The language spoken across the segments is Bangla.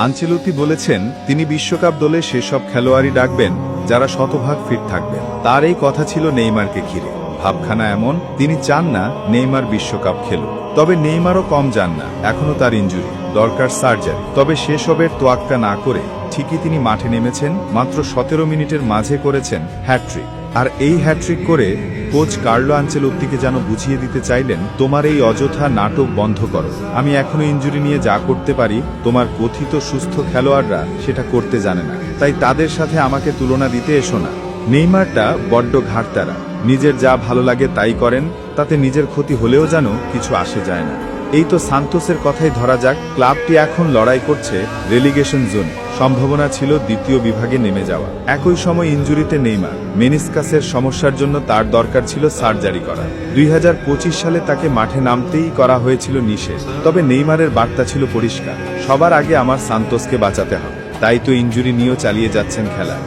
আনচেলত্তি বলেছেন তিনি বিশ্বকাপ দলে সেসব খেলোয়াড়ই ডাকবেন যারা শতভাগ ফিট থাকবেন। তার এই কথা ছিল নেইমারকে ঘিরে। ভাবখানা এমন, তিনি চান না নেইমার বিশ্বকাপ খেলুক। তবে নেইমারও কম যান না, এখনো তার ইনজুরি, দরকার সার্জারি। তবে সেসবের তোয়াক্কা না করে ঠিকই তিনি মাঠে নেমেছেন। মাত্র 17 মিনিটের মাঝে করেছেন হ্যাট্রিক। আর এই হ্যাট্রিক করে কোচ কার্লো আনচেলত্তিকে যেন বুঝিয়ে দিতে চাইলেন, তোমার এই অযথা নাটক বন্ধ করো। আমি এখনো ইনজুরি নিয়ে যা করতে পারি, তোমার কথিত সুস্থ খেলোয়াড়রা সেটা করতে জানে না, তাই তাদের সাথে আমাকে তুলনা দিতে এসো না। নেইমারটা বড্ড ঘাটতারা, নিজের যা ভালো লাগে তাই করেন, তাতে নিজের ক্ষতি হলেও যেন কিছু আসে যায় না। এই তো সান্তোসের কথাই ধরা যাক। ক্লাবটি এখন লড়াই করছে রেলিগেশন জোন, সম্ভাবনা ছিল দ্বিতীয় বিভাগে নেমে যাওয়া। একই সময় ইনজুরিতে নেইমার, মেনিসকাসের সমস্যার জন্য তার দরকার ছিল সার্জারি করা। 2025 সালে তাকে মাঠে নামতেই করা হয়েছিল নিষেধ। তবে নেইমারের বার্তা ছিল পরিষ্কার, সবার আগে আমার সান্তোসকে বাঁচাতে হবে। তাই তো ইনজুরি নিয়েও চালিয়ে যাচ্ছেন খেলা।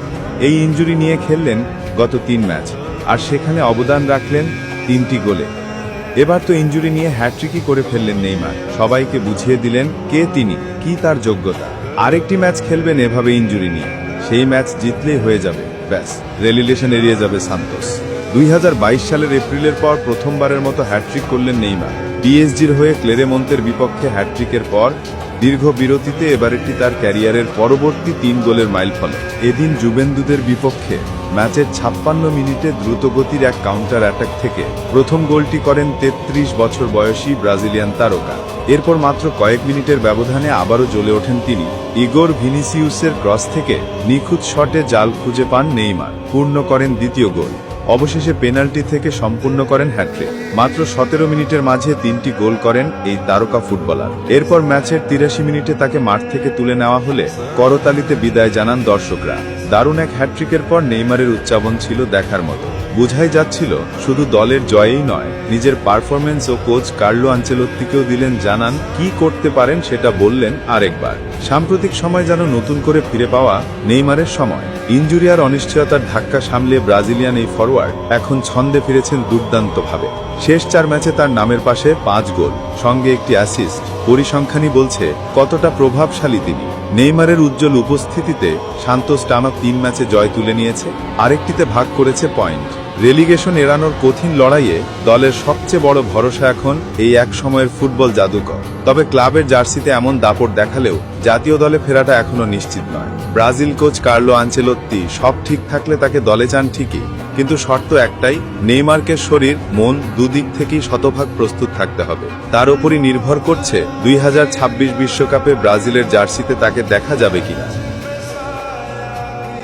এই ইনজুরি নিয়ে খেললেন গত 3 ম্যাচ, আর সেখানে অবদান রাখলেন 3টি গোলে। এবার তো ইনজুরি নিয়ে হ্যাট্রিকই করে ফেললেন নেইমার। সবাইকে বুঝিয়ে দিলেন কে তিনি, কি তার যোগ্যতা। আরেকটি ম্যাচ খেলবেন এভাবে ইনজুরি নিয়ে, সেই ম্যাচ জিতলেই হয়ে যাবে, ব্যাস, রেলিগেশন এড়িয়ে যাবে সান্তোস। 2022 সালের এপ্রিলের পর প্রথমবারের মতো হ্যাট্রিক করলেন নেইমার। পিএসজির হয়ে ক্লেরেমন্তের বিপক্ষে হ্যাট্রিকের পর দীর্ঘ বিরতিতে এবারেরটি তার ক্যারিয়ারের পরবর্তী 3 গোলের মাইলফলক। এদিন জুভেন্তুসের বিপক্ষে ম্যাচের 56 মিনিটে দ্রুতগতির এক কাউন্টার অ্যাটাক থেকে প্রথম গোলটি করেন 33 বছর বয়সী ব্রাজিলিয়ান তারকা। এরপর মাত্র কয়েক মিনিটের ব্যবধানে আবারও জ্বলে ওঠেন তিনি। ইগোর ভিনিসিউসের ক্রস থেকে নিখুঁত শটে জাল খুঁজে পান নেইমার, পূর্ণ করেন দ্বিতীয় গোল। অবশেষে পেনাল্টি থেকে সম্পূর্ণ করেন হ্যাট্রিক। মাত্র 17 মিনিটের মাঝে 3টি গোল করেন এই তারকা ফুটবলার। এরপর ম্যাচের 83 মিনিটে তাকে মাঠ থেকে তুলে নেওয়া হলে করতালিতে বিদায় জানান দর্শকরা। দারুণ এক হ্যাট্রিকের পর নেইমারের উচ্চাবন ছিল দেখার মতো। বোঝাই যাচ্ছিল শুধু দলের জয়েই নয়, নিজের পারফরমেন্স ও কোচ কার্লো আনচেলত্তিকেও দিলেন জানান কি করতে পারেন সেটা বললেন আরেকবার। সাম্প্রতিক সময় যেন নতুন করে ফিরে পাওয়া নেইমারের সময়। ইনজুরি আর অনিশ্চয়তার ধাক্কা সামলে ব্রাজিলিয়ান এই ফরওয়ার্ড এখন ছন্দে ফিরেছেন দুর্দান্তভাবে। শেষ 4 ম্যাচে তার নামের পাশে 5 গোল, সঙ্গে একটি অ্যাসিস্ট। পরিসংখ্যানই বলছে কতটা প্রভাবশালী তিনি। নেইমারের উজ্জ্বল উপস্থিতিতে সান্তোস টানা 3 ম্যাচে জয় তুলে নিয়েছে, আরেকটিতে ভাগ করেছে পয়েন্ট। রেলিগেশন এড়ানোর কঠিন লড়াইয়ে দলের সবচেয়ে বড় ভরসা এখন এই এক সময়ের ফুটবল জাদুকর। তবে ক্লাবের জার্সিতে এমন দাপট দেখালেও জাতীয় দলে ফেরাটা এখনো নিশ্চিত নয়। ব্রাজিল কোচ কার্লো আনচেলত্তি সব ঠিক থাকলে তাকে দলে চান ঠিকই, কিন্তু শর্ত একটাই, নেইমারকে শরীর মন দুদিক থেকেই শতভাগ প্রস্তুত থাকতে হবে। তার উপরই নির্ভর করছে 2026 বিশ্বকাপে ব্রাজিলের জার্সিতে তাকে দেখা যাবে কিনা।